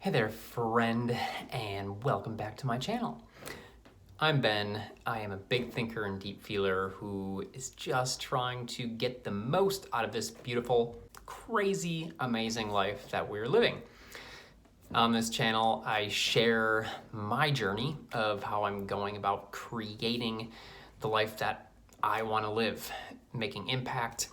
Hey there, friend, and welcome back to my channel. I'm Ben. I am a big thinker and deep feeler who is just trying to get the most out of this beautiful, crazy, amazing life that we're living. On this channel, I share my journey of how I'm going about creating the life that I want to live, making impact,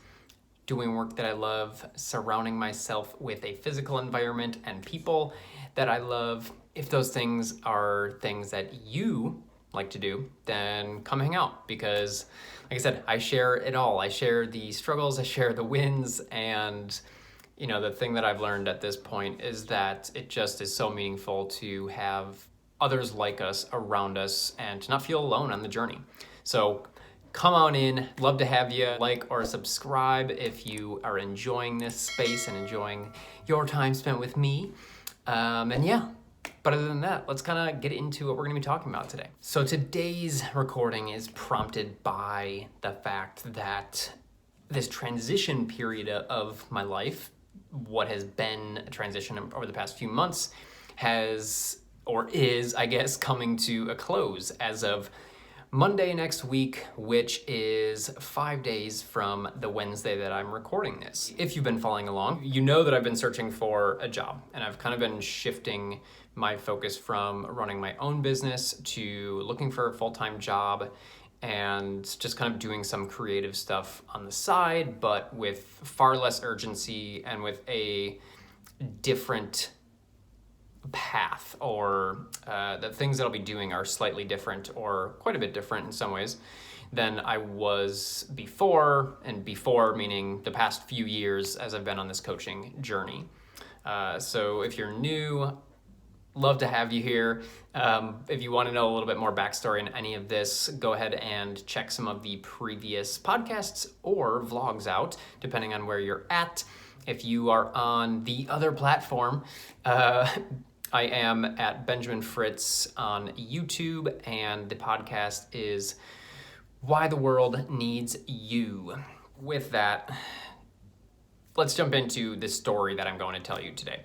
doing work that I love, surrounding myself with a physical environment and people that I love. If those things are things that you like to do, then come hang out because, like I said, I share it all. I share the struggles, I share the wins, and the thing that I've learned at this point is that it just is so meaningful to have others like us around us and to not feel alone on the journey. So come on in, love to have you like or subscribe if you are enjoying this space and enjoying your time spent with me. But other than that, let's kind of get into what we're going to be talking about today. So today's recording is prompted by the fact that this transition period of my life, what has been a transition over the past few months, is, I guess, coming to a close as of Monday next week, which is 5 days from the Wednesday that I'm recording this. If you've been following along, you know that I've been searching for a job, and I've kind of been shifting my focus from running my own business to looking for a full-time job and just kind of doing some creative stuff on the side, but with far less urgency and with a different path, or the things that I'll be doing are slightly different or quite a bit different in some ways than I was before, and before meaning the past few years as I've been on this coaching journey. So if you're new, love to have you here. If you want to know a little bit more backstory on any of this, go ahead and check some of the previous podcasts or vlogs out, depending on where you're at. If you are on the other platform, I am at Benjamin Fritz on YouTube, and the podcast is Why the World Needs You. With that, let's jump into the story that I'm going to tell you today.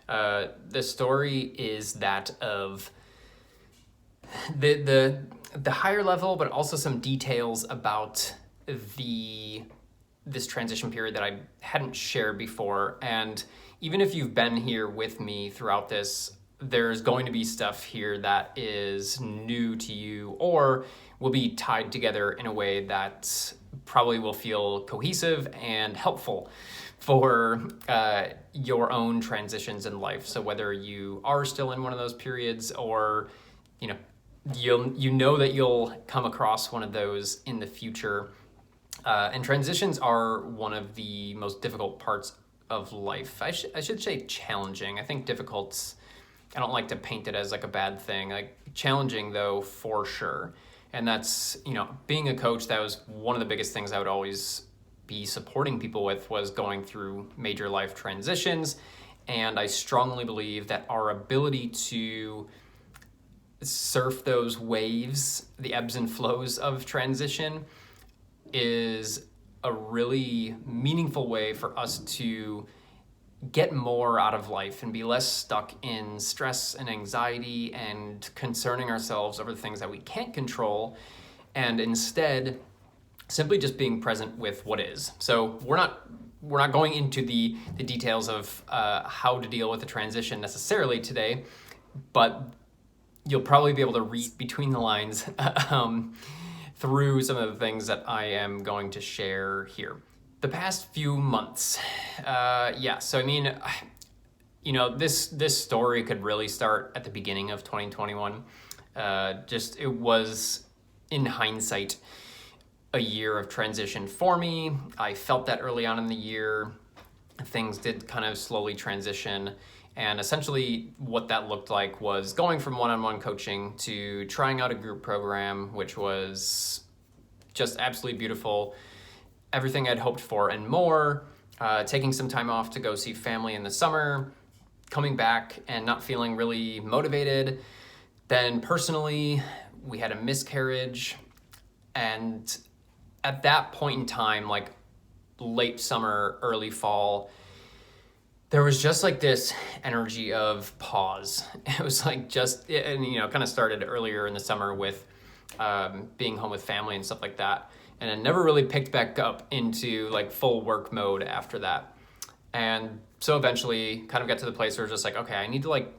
The story is that of the higher level, but also some details about this transition period that I hadn't shared before. And even if you've been here with me throughout this, there's going to be stuff here that is new to you or will be tied together in a way that probably will feel cohesive and helpful for your own transitions in life. So whether you are still in one of those periods or you know that you'll come across one of those in the future. And transitions are one of the most difficult parts of life. I should say challenging. I think difficult's, I don't like to paint it as like a bad thing. Like challenging though, for sure. And that's, being a coach, that was one of the biggest things I would always be supporting people with, was going through major life transitions. And I strongly believe that our ability to surf those waves, the ebbs and flows of transition, is a really meaningful way for us to get more out of life and be less stuck in stress and anxiety and concerning ourselves over the things that we can't control, and instead simply just being present with what is. So we're not going into the details of how to deal with the transition necessarily today, but you'll probably be able to read between the lines through some of the things that I am going to share here. The past few months, this story could really start at the beginning of 2021. It was, in hindsight, a year of transition for me. I felt that early on in the year. Things did kind of slowly transition. And essentially what that looked like was going from one-on-one coaching to trying out a group program, which was just absolutely beautiful. Everything I'd hoped for and more. Taking some time off to go see family in the summer, coming back and not feeling really motivated. Then personally, we had a miscarriage. And at that point in time, like late summer, early fall, there was just like this energy of pause. It was like and kind of started earlier in the summer with being home with family and stuff like that. And it never really picked back up into like full work mode after that. And so eventually kind of got to the place where it's just like, okay, I need to like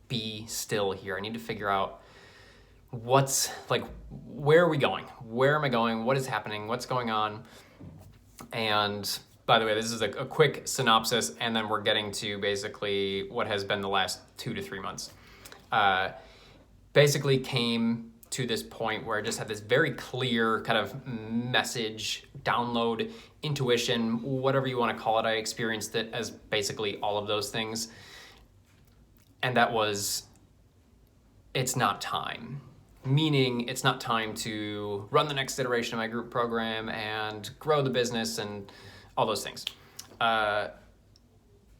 be still here. I need to figure out where are we going? Where am I going? What is happening? What's going on? And by the way, this is a quick synopsis, and then we're getting to basically what has been the last 2 to 3 months. Basically came to this point where I just had this very clear kind of message, download, intuition, whatever you want to call it. I experienced it as basically all of those things. And that was, it's not time. Meaning it's not time to run the next iteration of my group program and grow the business and all those things.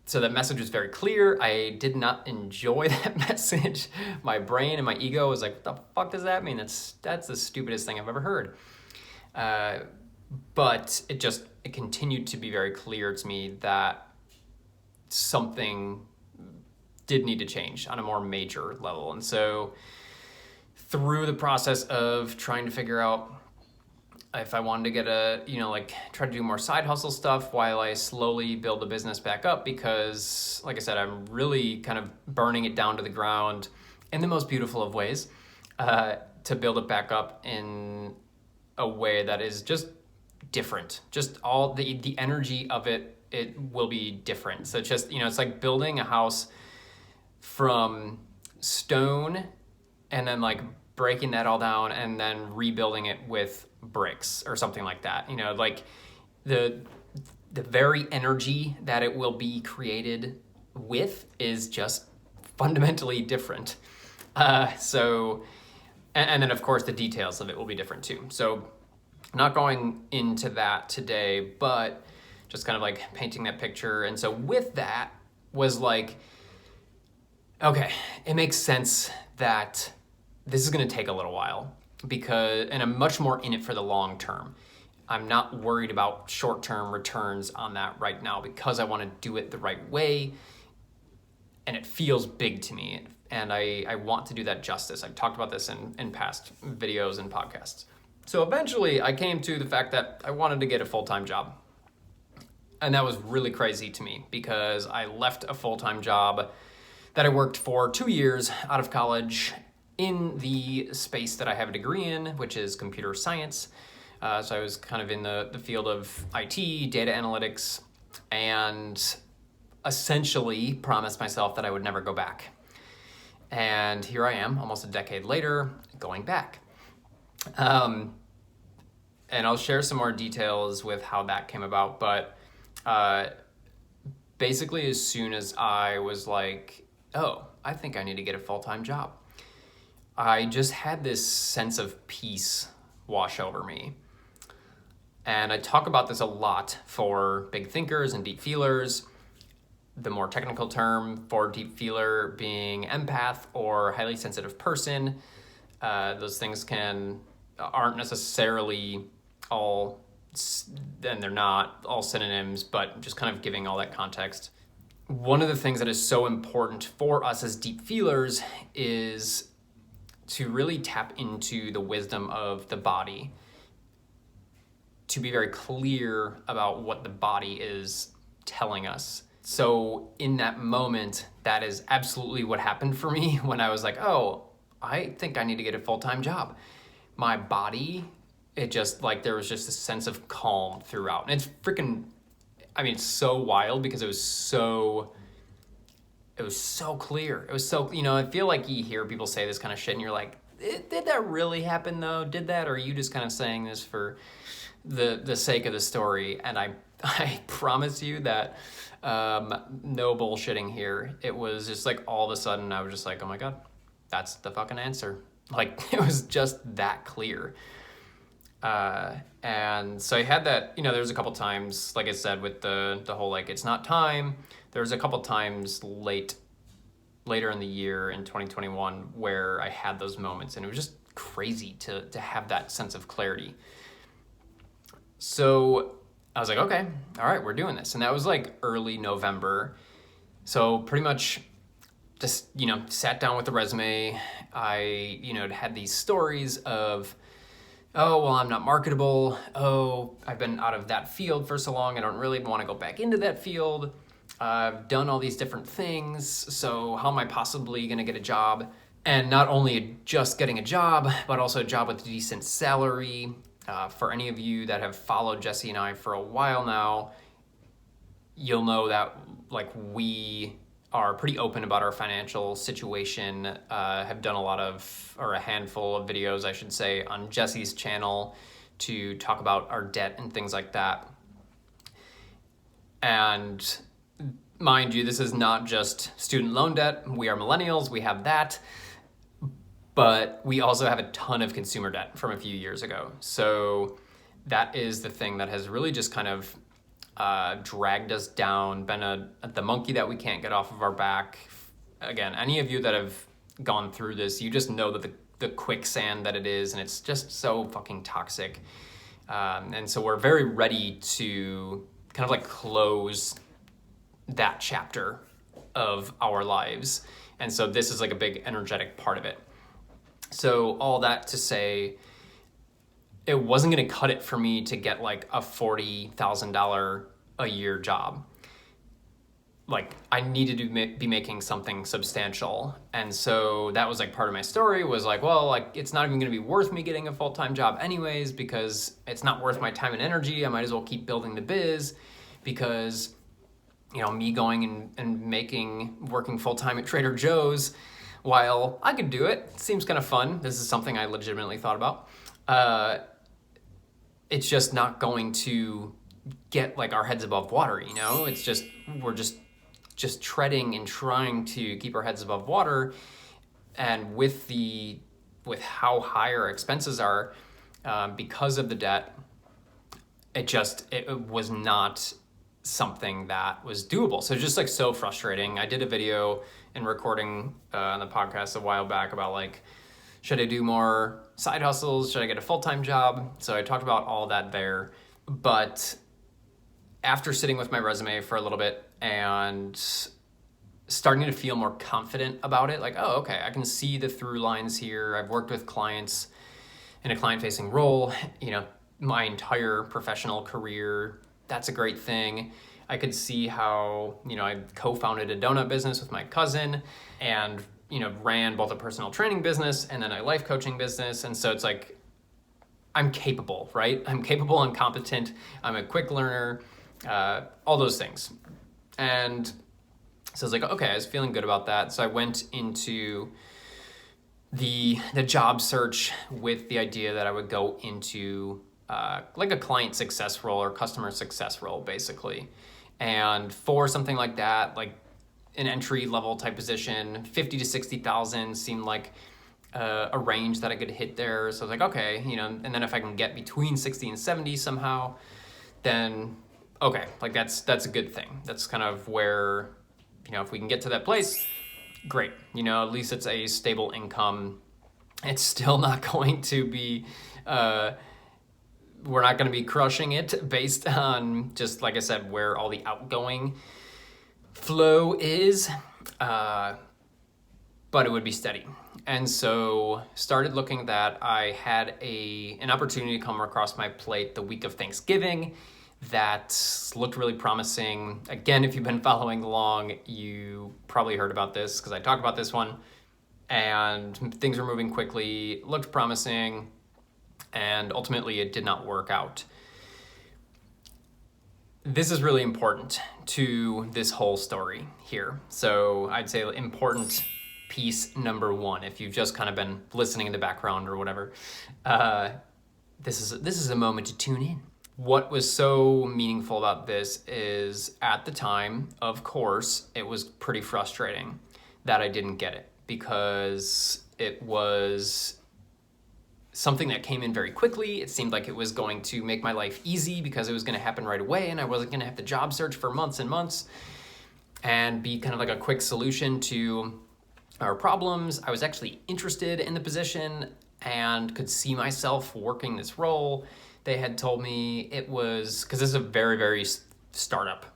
So that message was very clear. I did not enjoy that message. My brain and my ego was like, what the fuck does that mean? That's the stupidest thing I've ever heard. But it continued to be very clear to me that something did need to change on a more major level. And so through the process of trying to figure out if I wanted to get try to do more side hustle stuff while I slowly build the business back up, because like I said, I'm really kind of burning it down to the ground in the most beautiful of ways, to build it back up in a way that is just different. Just all the energy of it will be different. So it's just, it's like building a house from stone and then like breaking that all down and then rebuilding it with bricks or something like that. Like the very energy that it will be created with is just fundamentally different. So and then of course the details of it will be different too. So not going into that today, but just kind of like painting that picture. And so with that was like, okay, it makes sense that this is going to take a little while, and I'm much more in it for the long term. I'm not worried about short-term returns on that right now because I want to do it the right way, and it feels big to me, and I want to do that justice. I've talked about this in past videos and podcasts. So eventually I came to the fact that I wanted to get a full-time job, and that was really crazy to me because I left a full-time job that I worked for 2 years out of college in the space that I have a degree in, which is computer science. So I was kind of in the field of IT, data analytics, and essentially promised myself that I would never go back. And here I am, almost a decade later, going back. And I'll share some more details with how that came about, but basically as soon as I was like, oh, I think I need to get a full-time job, I just had this sense of peace wash over me. And I talk about this a lot for big thinkers and deep feelers. The more technical term for deep feeler being empath or highly sensitive person. Those things aren't necessarily all, and they're not all synonyms, but just kind of giving all that context. One of the things that is so important for us as deep feelers is to really tap into the wisdom of the body, to be very clear about what the body is telling us. So in that moment, that is absolutely what happened for me when I was like, oh, I think I need to get a full-time job. My body, there was just a sense of calm throughout. And it's it's so wild because it was so clear. It was so, I feel like you hear people say this kind of shit and you're like, did that really happen though? Did that? Or are you just kind of saying this for the sake of the story? And I promise you that no bullshitting here. It was just like all of a sudden I was just like, oh my God, that's the fucking answer. Like it was just that clear. And so I had that, there was a couple times, like I said, with the whole, like, it's not time. There was a couple times later in the year in 2021 where I had those moments, and it was just crazy to have that sense of clarity. So I was like, okay, all right, we're doing this. And that was like early November. So pretty much just, sat down with the resume. I, had these stories of, oh, well, I'm not marketable. Oh, I've been out of that field for so long. I don't really want to go back into that field. I've done all these different things. So how am I possibly going to get a job? And not only just getting a job, but also a job with a decent salary. For any of you that have followed Jesse and I for a while now, you'll know that we are pretty open about our financial situation, have done a handful of videos, I should say, on Jesse's channel to talk about our debt and things like that. And mind you, this is not just student loan debt. We are millennials, we have that, but we also have a ton of consumer debt from a few years ago. So that is the thing that has really just kind of dragged us down, been the monkey that we can't get off of our back. Again, any of you that have gone through this, you just know that the quicksand that it is, and it's just so fucking toxic. And so we're very ready to kind of close that chapter of our lives. And so this is a big energetic part of it. So all that to say, it wasn't going to cut it for me to get a $40,000 a year job. I needed to be making something substantial. And so that was part of my story was it's not even going to be worth me getting a full-time job anyways, because it's not worth my time and energy. I might as well keep building the biz, because me going and working full-time at Trader Joe's, while I could do it, seems kind of fun. This is something I legitimately thought about. It's just not going to get our heads above water, It's just, we're just treading and trying to keep our heads above water. And with how high our expenses are, because of the debt, it was not something that was doable. So just so frustrating. I did a video and recording on the podcast a while back about should I do more side hustles? Should I get a full-time job? So I talked about all that there. But after sitting with my resume for a little bit and starting to feel more confident about it, oh, okay, I can see the through lines here. I've worked with clients in a client-facing role, my entire professional career. That's a great thing. I could see how, I co-founded a donut business with my cousin and ran both a personal training business and then a life coaching business. And so it's I'm capable, right? I'm capable, I'm competent, I'm a quick learner, all those things. And so I was okay, I was feeling good about that. So I went into the job search with the idea that I would go into a client success role or customer success role, basically. And for something like that, an entry level type position, 50 to 60,000 seemed like a range that I could hit there. So I was okay, and then if I can get between 60 and 70 somehow, then okay, that's a good thing. That's kind of where, if we can get to that place, great. At least it's a stable income. It's still not going to be, we're not going to be crushing it based on just, like I said, where all the outgoing flow is, but it would be steady. And so started looking at that. I had an opportunity to come across my plate the week of Thanksgiving that looked really promising. Again, if you've been following along, you probably heard about this because I talked about this one, and things were moving quickly, looked promising, and ultimately it did not work out. This is really important to this whole story here. So I'd say important piece number one, if you've just kind of been listening in the background or whatever, this is a moment to tune in. What was so meaningful about this is at the time, of course, it was pretty frustrating that I didn't get it because it was something that came in very quickly. It seemed like it was going to make my life easy because it was going to happen right away and I wasn't going to have to job search for months and months and be kind of like a quick solution to our problems. I was actually interested in the position and could see myself working this role. They had told me it was, because this is a very, very startup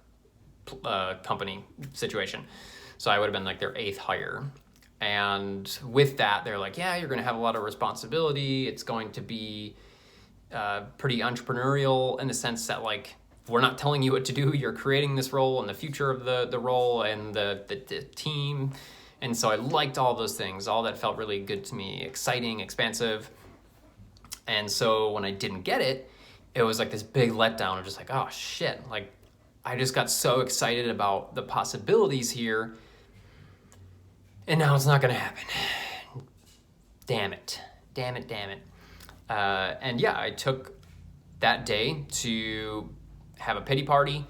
company situation. So I would have been like their 8th hire. And with that, they're like, yeah, you're going to have a lot of responsibility. It's going to be pretty entrepreneurial in the sense that, like, we're not telling you what to do. You're creating this role and the future of the role and the team. And so I liked all those things. All that felt really good to me, exciting, expansive. And so when I didn't get it, it was like this big letdown of just like, oh shit, like I just got so excited about the possibilities here, and now it's not gonna happen. Damn it. And yeah, I took that day to have a pity party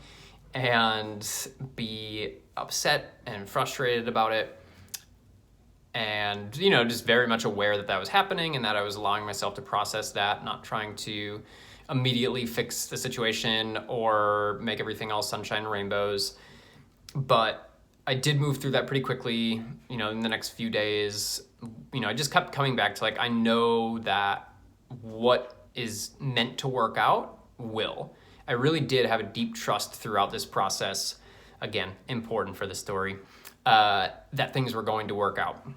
and be upset and frustrated about it. And, you know, just very much aware that that was happening and that I was allowing myself to process that, not trying to immediately fix the situation or make everything all sunshine and rainbows. But I did move through that pretty quickly, you know, in the next few days. You know, I just kept coming back to, like, I know that what is meant to work out will. I really did have a deep trust throughout this process. Again, important for the story, that things were going to work out.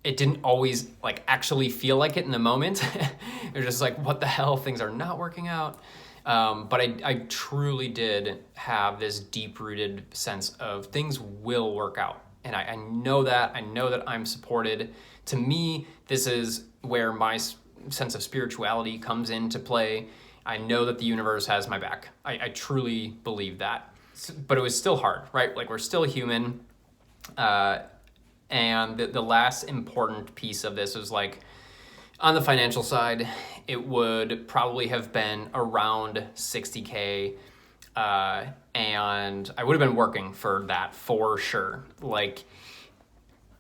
It didn't always like actually feel like it in the moment. It was just like, what the hell, things are not working out. But I truly did have this deep-rooted sense of things will work out. And I know that. I know that I'm supported. To me, this is where my sense of spirituality comes into play. I know that the universe has my back. I truly believe that. But it was still hard, right? Like, we're still human. And the last important piece of this was, like, on the financial side, it would probably have been around $60K. And I would have been working for that for sure. Like,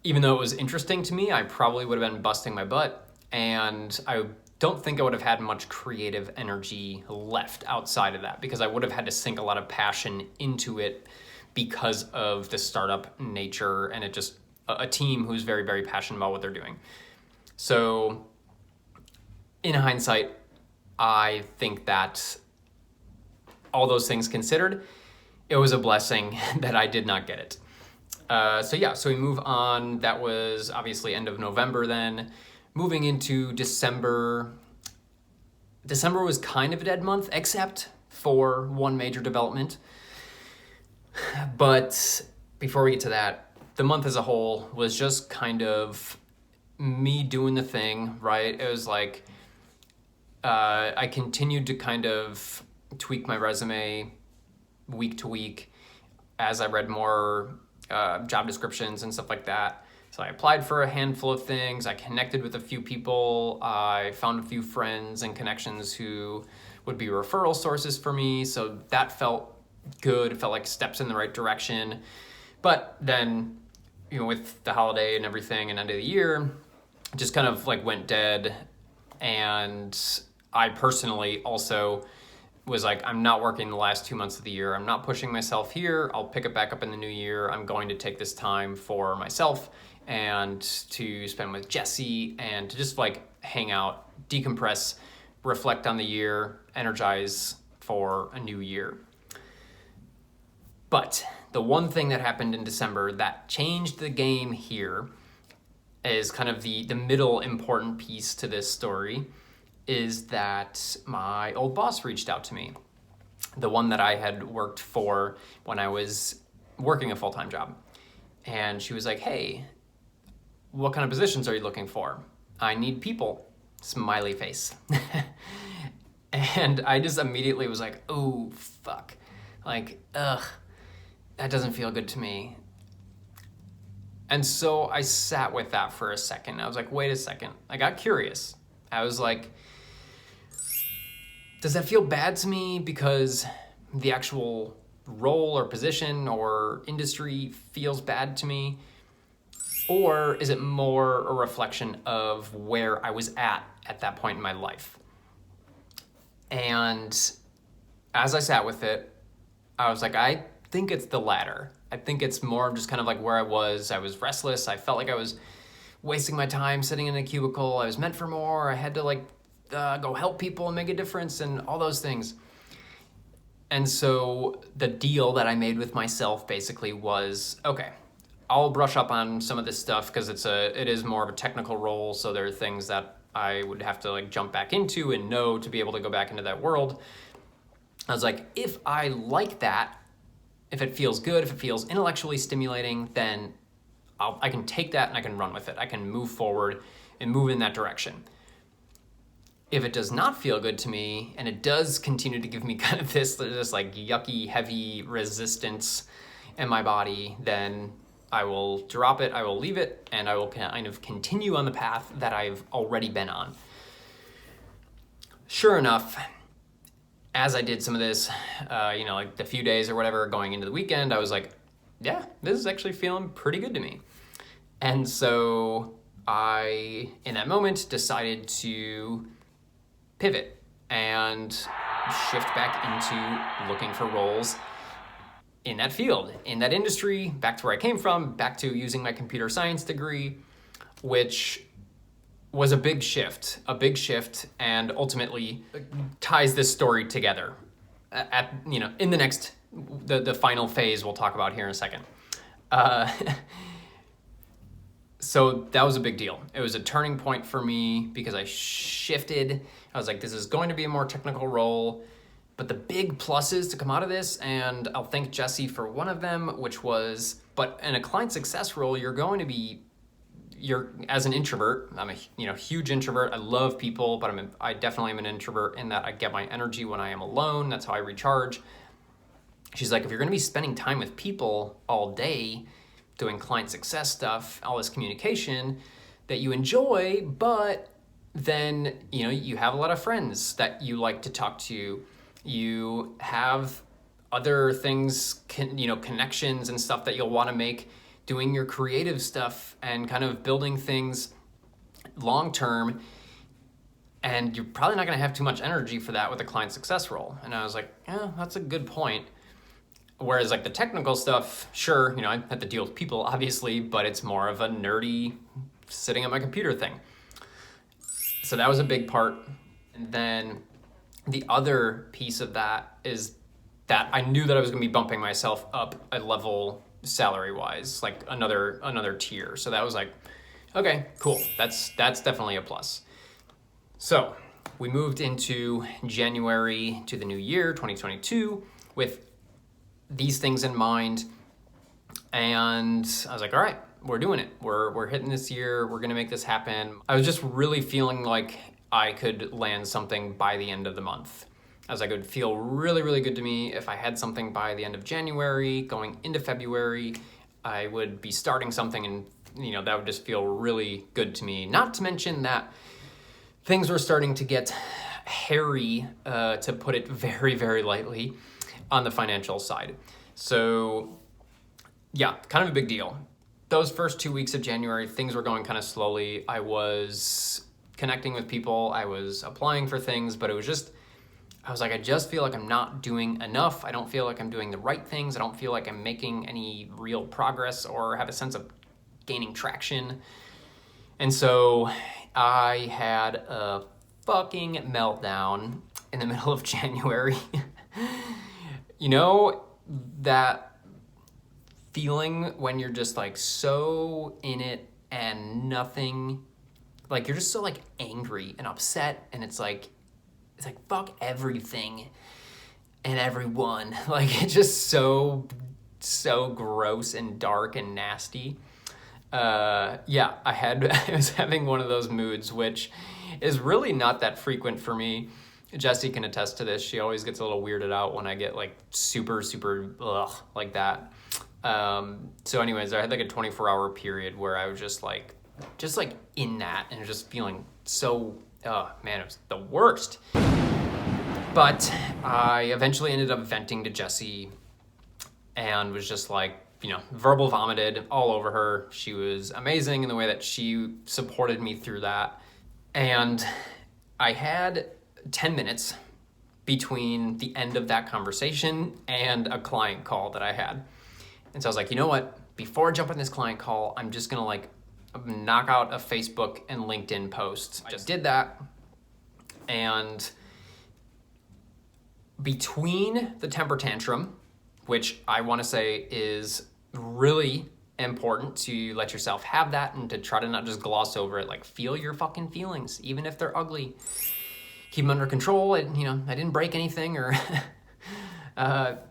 even though it was interesting to me, I probably would have been busting my butt. And I don't think I would have had much creative energy left outside of that, because I would have had to sink a lot of passion into it because of the startup nature and it just a team who's very, very passionate about what they're doing. So in hindsight, I think that all those things considered, it was a blessing that I did not get it. So we move on. That was obviously end of November then. Moving into December. December was kind of a dead month, except for one major development. But before we get to that, the month as a whole was just kind of me doing the thing, right? It was like I continued to kind of tweak my resume week to week as I read more job descriptions and stuff like that. So I applied for a handful of things. I connected with a few people. I found a few friends and connections who would be referral sources for me. So that felt good. It felt like steps in the right direction. But then, you know, with the holiday and everything and end of the year, it just kind of like went dead. And I personally also was like, I'm not working the last 2 months of the year. I'm not pushing myself here. I'll pick it back up in the new year. I'm going to take this time for myself and to spend with Jesse and to just like hang out, decompress, reflect on the year, energize for a new year. But the one thing that happened in December that changed the game here is kind of the middle important piece to this story, is that my old boss reached out to me, the one that I had worked for when I was working a full-time job. And she was like, hey, what kind of positions are you looking for? I need people. Smiley face. And I just immediately was like, oh, fuck. Like, ugh, that doesn't feel good to me. And so I sat with that for a second. I was like, wait a second. I got curious. I was like, does that feel bad to me because the actual role or position or industry feels bad to me? Or is it more a reflection of where I was at that point in my life? And as I sat with it, I was like, I think it's the latter. I think it's more of just kind of like where I was. I was restless. I felt like I was wasting my time sitting in a cubicle. I was meant for more. I had to like go help people and make a difference and all those things. And so the deal that I made with myself basically was, okay, I'll brush up on some of this stuff because it is more of a technical role. So there are things that I would have to like jump back into and know to be able to go back into that world. I was like, if I like that, if it feels good, if it feels intellectually stimulating, then I can take that and I can run with it. I can move forward and move in that direction. If it does not feel good to me and it does continue to give me kind of this like yucky, heavy resistance in my body, then I will drop it, I will leave it, and I will kind of continue on the path that I've already been on. Sure enough, as I did some of this, like the few days or whatever going into the weekend, I was like, yeah, this is actually feeling pretty good to me. And so I, in that moment, decided to pivot and shift back into looking for roles in that field, in that industry, back to where I came from, back to using my computer science degree, which was a big shift, and ultimately ties this story together in the next, the final phase we'll talk about here in a second. So that was a big deal. It was a turning point for me because I shifted. I was like, this is going to be a more technical role, but the big pluses to come out of this, and I'll thank Jesse for one of them, which was, but in a client success role, you're as an introvert. I'm a huge introvert. I love people, but I definitely am an introvert in that I get my energy when I am alone. That's how I recharge. She's like, if you're going to be spending time with people all day, doing client success stuff, all this communication that you enjoy, but then, you have a lot of friends that you like to talk to. You have other things, connections and stuff that you'll want to make doing your creative stuff and kind of building things long-term. And you're probably not going to have too much energy for that with a client success role. And I was like, yeah, that's a good point. Whereas like the technical stuff, sure, I have to deal with people obviously, but it's more of a nerdy sitting at my computer thing. So that was a big part. And then the other piece of that is that I knew that I was going to be bumping myself up a level salary-wise, like another tier. So that was like, okay, cool. That's definitely a plus. So we moved into January to the new year, 2022, with these things in mind. And I was like, all right, we're doing it. We're hitting this year. We're going to make this happen. I was just really feeling like I could land something by the end of the month. I was like, it would feel really, really good to me if I had something by the end of January, going into February. I would be starting something and, that would just feel really good to me. Not to mention that things were starting to get hairy, to put it very, very lightly, on the financial side. So yeah, kind of a big deal. Those first 2 weeks of January, things were going kind of slowly. I was connecting with people. I was applying for things, but I was like, I just feel like I'm not doing enough. I don't feel like I'm doing the right things. I don't feel like I'm making any real progress or have a sense of gaining traction. And so I had a fucking meltdown in the middle of January. That feeling when you're just like so in it and nothing, like you're just so like angry and upset, and it's like fuck everything and everyone. Like it's just so gross and dark and nasty. I was having one of those moods, which is really not that frequent for me. Jessie can attest to this. She always gets a little weirded out when I get like super like that. So anyways, I had like a 24-hour period where I was just like in that and just feeling so, oh man, it was the worst. But I eventually ended up venting to Jessie and was just like, verbal vomited all over her. She was amazing in the way that she supported me through that. And I had 10 minutes between the end of that conversation and a client call that I had. And so I was like, you know what? Before I jump on this client call, I'm just going to like knock out a Facebook and LinkedIn post. I just did that. And between the temper tantrum, which I want to say is really important to let yourself have that and to try to not just gloss over it. Like, feel your fucking feelings, even if they're ugly. Keep them under control. And, I didn't break anything or, but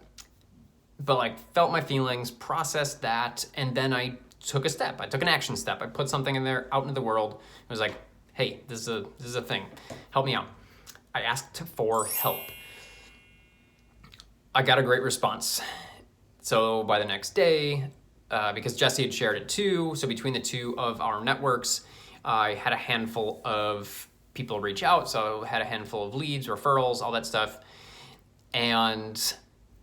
like felt my feelings, processed that, and then I took a step. I took an action step. I put something in there out into the world. I was like, hey, this is a thing. Help me out. I asked for help. I got a great response. So by the next day, because Jesse had shared it too, so between the two of our networks, I had a handful of people reach out. So I had a handful of leads, referrals, all that stuff. And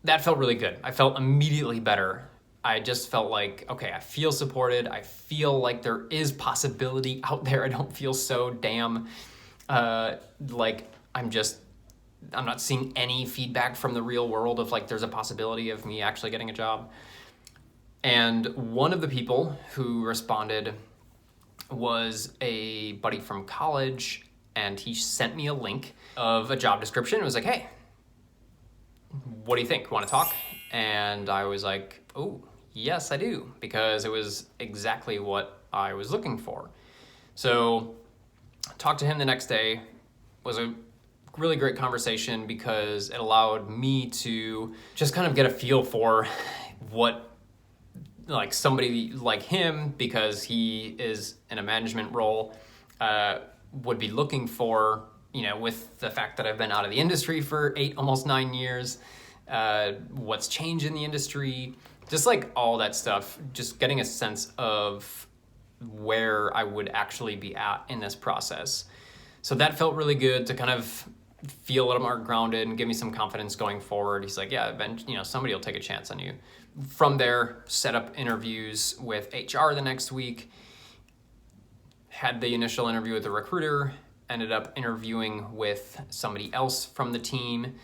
that felt really good. I felt immediately better. I just felt like, okay, I feel supported. I feel like there is possibility out there. I don't feel so damn like I'm not seeing any feedback from the real world of like there's a possibility of me actually getting a job. And one of the people who responded was a buddy from college, and he sent me a link of a job description. It was like, hey, what do you think? Want to talk? And I was like, oh, yes, I do, because it was exactly what I was looking for. So talked to him the next day. Was a really great conversation because it allowed me to just kind of get a feel for what like somebody like him, because he is in a management role, would be looking for, with the fact that I've been out of the industry for 8, almost 9 years, what's changed in the industry, just like all that stuff, just getting a sense of where I would actually be at in this process. So that felt really good to kind of feel a little more grounded and give me some confidence going forward. He's like, yeah, Ben, somebody will take a chance on you. From there, set up interviews with HR the next week, had the initial interview with the recruiter, ended up interviewing with somebody else from the team.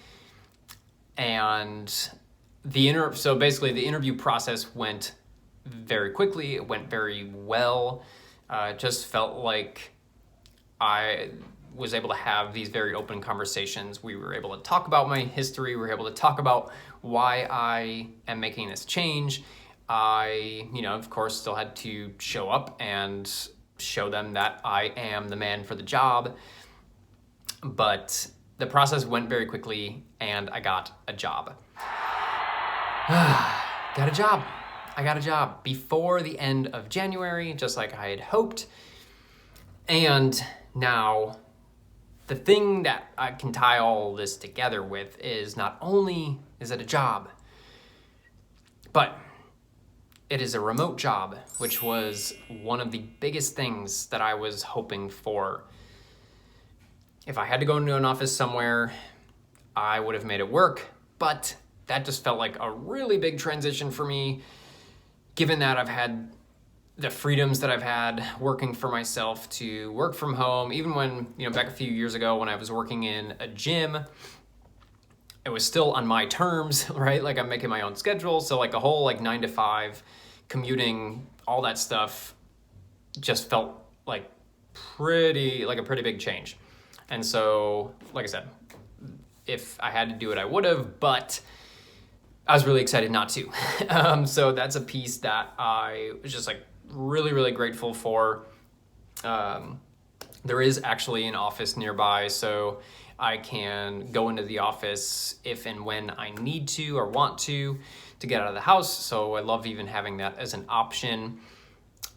And so basically the interview process went very quickly. It went very well. It just felt like I was able to have these very open conversations. We were able to talk about my history. We were able to talk about why I am making this change. I, of course, still had to show up and show them that I am the man for the job. But the process went very quickly, and I got a job. I got a job before the end of January, just like I had hoped. And now, the thing that I can tie all this together with is not only is it a job, but it is a remote job, which was one of the biggest things that I was hoping for. If I had to go into an office somewhere, I would have made it work, but that just felt like a really big transition for me, given that I've had the freedoms that I've had working for myself to work from home. Even when, back a few years ago when I was working in a gym, it was still on my terms, right? Like I'm making my own schedule. So like a whole 9 to 5 commuting, all that stuff just felt like a pretty big change. And so, like I said, if I had to do it, I would have, but I was really excited not to. So that's a piece that I was just really, really grateful for. There is actually an office nearby, so I can go into the office if and when I need to or want to get out of the house. So I love even having that as an option.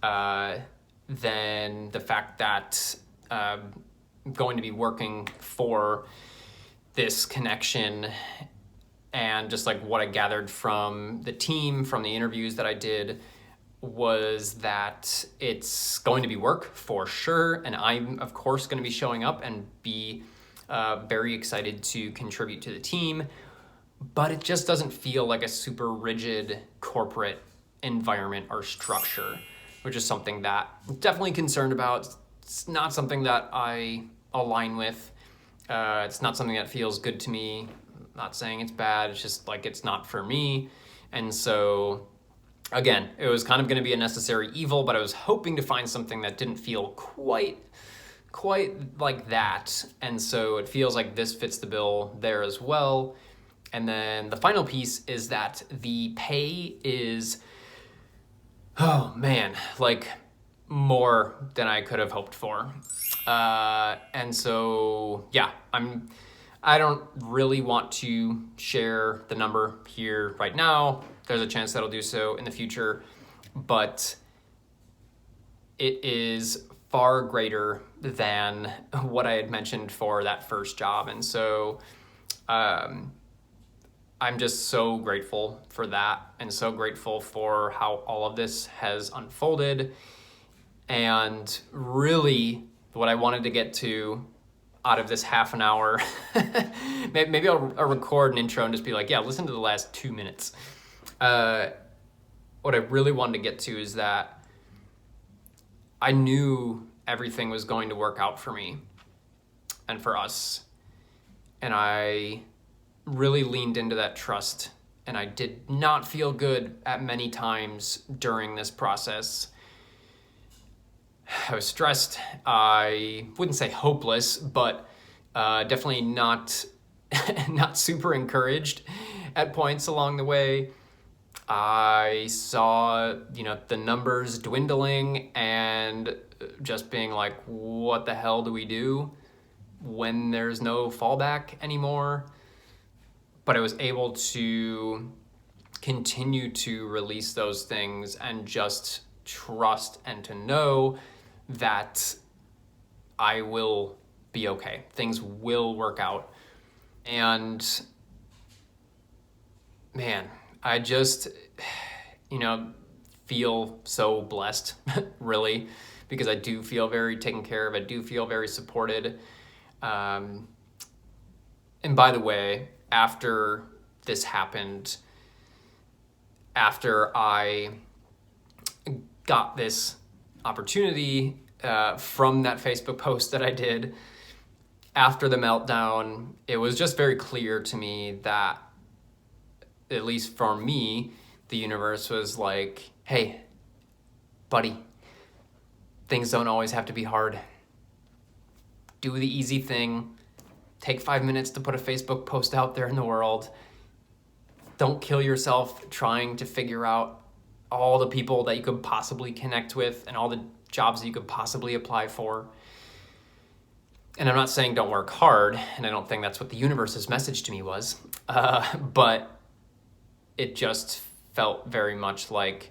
Then the fact that I'm going to be working for this connection, and just what I gathered from the team, from the interviews that I did, was that it's going to be work for sure. And I'm, of course, going to be showing up and be very excited to contribute to the team. But it just doesn't feel like a super rigid corporate environment or structure, which is something that I'm definitely concerned about. It's not something that I align with. It's not something that feels good to me. I'm not saying it's bad. It's just it's not for me. And so, again, it was kind of going to be a necessary evil, but I was hoping to find something that didn't feel quite like that. And so it feels like this fits the bill there as well. And then the final piece is that the pay is, oh man, like more than I could have hoped for. And so, yeah, I don't really want to share the number here right now. There's a chance that I'll do so in the future, but it is far greater than what I had mentioned for that first job. And so I'm just so grateful for that, and so grateful for how all of this has unfolded. And really what I wanted to get to out of this half an hour, maybe I'll record an intro and just be like, yeah, listen to the last 2 minutes. What I really wanted to get to is that I knew everything was going to work out for me and for us. And I really leaned into that trust. And I did not feel good at many times during this process. I was stressed. I wouldn't say hopeless, but definitely not super encouraged at points along the way. I saw, the numbers dwindling and just being like, what the hell do we do when there's no fallback anymore? But I was able to continue to release those things and just trust and to know that I will be okay. Things will work out. And man, I just, feel so blessed, really, because I do feel very taken care of. I do feel very supported. And by the way, after this happened, after I got this opportunity from that Facebook post that I did after the meltdown, it was just very clear to me that, at least for me, the universe was like, hey, buddy, things don't always have to be hard. Do the easy thing. Take 5 minutes to put a Facebook post out there in the world. Don't kill yourself trying to figure out all the people that you could possibly connect with and all the jobs that you could possibly apply for. And I'm not saying don't work hard, and I don't think that's what the universe's message to me was, but it just felt very much like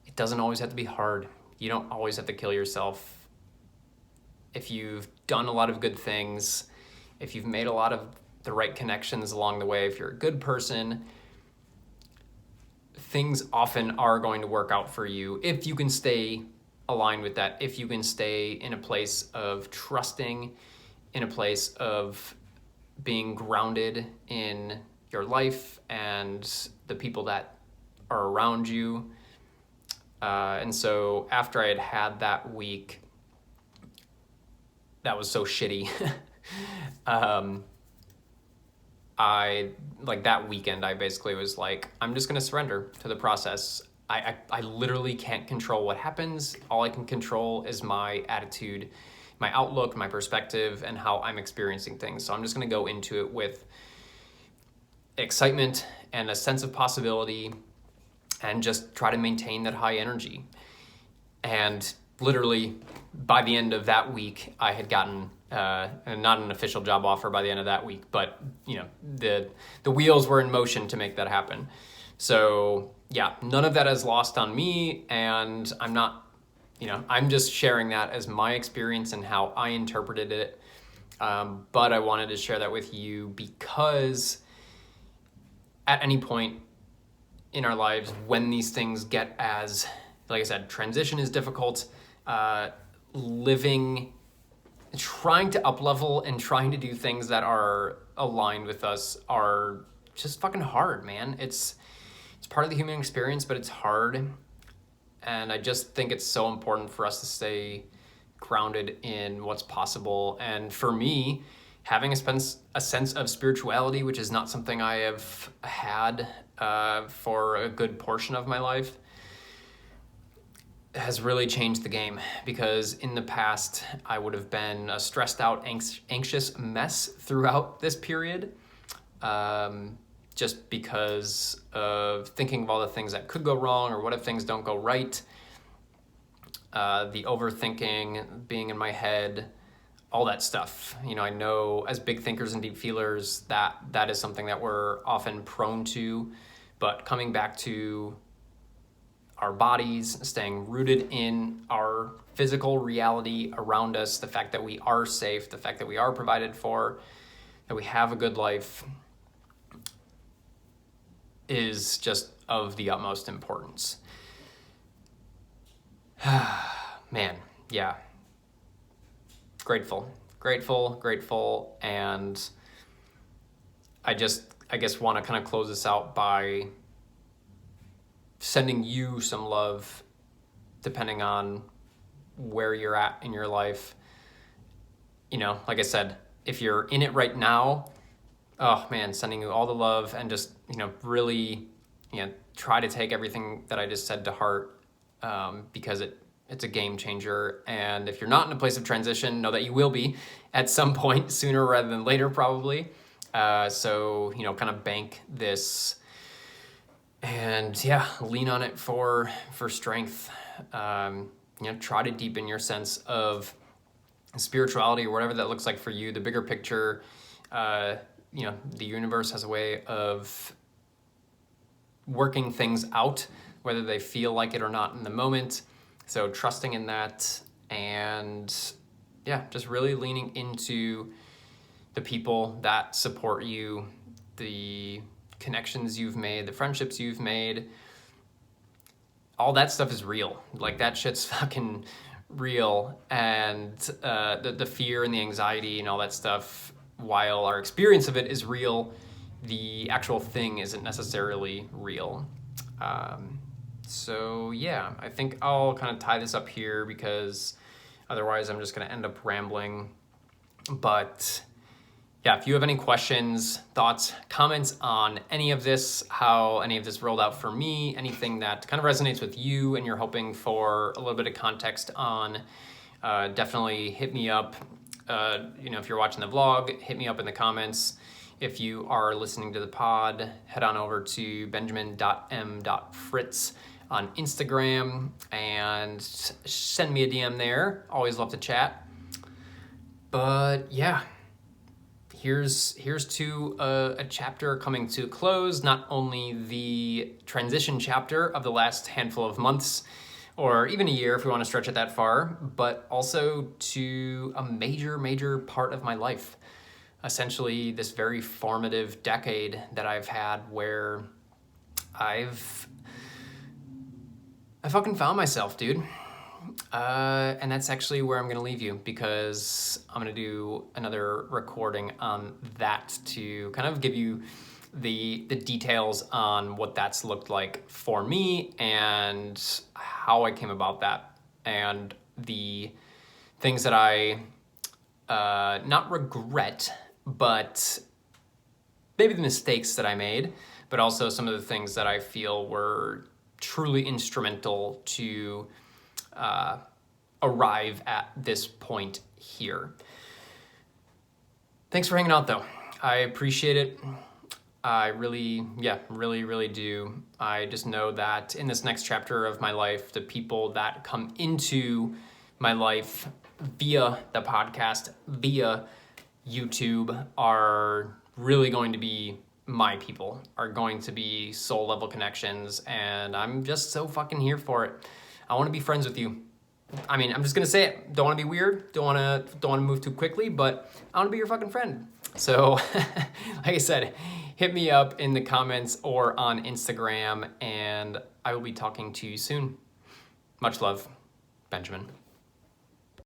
it doesn't always have to be hard. You don't always have to kill yourself. If you've done a lot of good things, if you've made a lot of the right connections along the way, if you're a good person, things often are going to work out for you if you can stay aligned with that, if you can stay in a place of trusting, in a place of being grounded in your life and the people that are around you. And so after I had that week, that was so shitty. That weekend, I basically was like, I'm just gonna surrender to the process. I literally can't control what happens. All I can control is my attitude, my outlook, my perspective, and how I'm experiencing things. So I'm just gonna go into it with excitement and a sense of possibility and just try to maintain that high energy. And literally by the end of that week, I had gotten not an official job offer by the end of that week, but the wheels were in motion to make that happen. So yeah, none of that is lost on me, and I'm not, I'm just sharing that as my experience and how I interpreted it. But I wanted to share that with you because at any point in our lives, when these things get as, like I said, transition is difficult, trying to up level and trying to do things that are aligned with us are just fucking hard, man. It's part of the human experience, but it's hard. And I just think it's so important for us to stay grounded in what's possible. And for me, having a sense of spirituality, which is not something I have had for a good portion of my life, has really changed the game, because in the past I would have been a stressed out, anxious mess throughout this period. just because of thinking of all the things that could go wrong, or what if things don't go right. The overthinking, being in my head, all that stuff. I know as big thinkers and deep feelers that is something that we're often prone to, but coming back to our bodies, staying rooted in our physical reality around us, the fact that we are safe, the fact that we are provided for, that we have a good life, is just of the utmost importance. Man, yeah. Grateful, and I guess want to kind of close this out by sending you some love, depending on where you're at in your life. Like I said, if you're in it right now, oh man, sending you all the love, and just, really, try to take everything that I just said to heart, because it's a game changer. And if you're not in a place of transition, know that you will be at some point, sooner rather than later, probably. So, kind of bank this, and yeah, lean on it for strength. Try to deepen your sense of spirituality, or whatever that looks like for you, the bigger picture. The universe has a way of working things out, whether they feel like it or not in the moment. So trusting in that, and yeah, just really leaning into the people that support you, the connections you've made, the friendships you've made. All that stuff is real. Like, that shit's fucking real. And the fear and the anxiety and all that stuff, while our experience of it is real, the actual thing isn't necessarily real. So yeah, I think I'll kind of tie this up here, because otherwise I'm just going to end up rambling. But yeah, if you have any questions, thoughts, comments on any of this, how any of this rolled out for me, anything that kind of resonates with you and you're hoping for a little bit of context on, definitely hit me up. If you're watching the vlog, hit me up in the comments. If you are listening to the pod, head on over to benjamin.m.fritz on Instagram and send me a DM there. Always love to chat. But yeah, here's to a chapter coming to a close. Not only the transition chapter of the last handful of months, or even a year if we want to stretch it that far, but also to a major part of my life. Essentially, this very formative decade that I've had, where I fucking found myself, dude. And that's actually where I'm going to leave you, because I'm going to do another recording on that to kind of give you the details on what that's looked like for me, and how I came about that, and the things that I not regret, but maybe the mistakes that I made, but also some of the things that I feel were truly instrumental to arrive at this point here. Thanks for hanging out, though. I appreciate it. I really do. I just know that in this next chapter of my life, the people that come into my life via the podcast, via YouTube, are really going to be my people, are going to be soul level connections, and I'm just so fucking here for it. I want to be friends with you. I mean, I'm just gonna say it. Don't want to be weird. Don't want to move too quickly, but I want to be your fucking friend. So, like I said, hit me up in the comments or on Instagram, and I will be talking to you soon. Much love, Benjamin.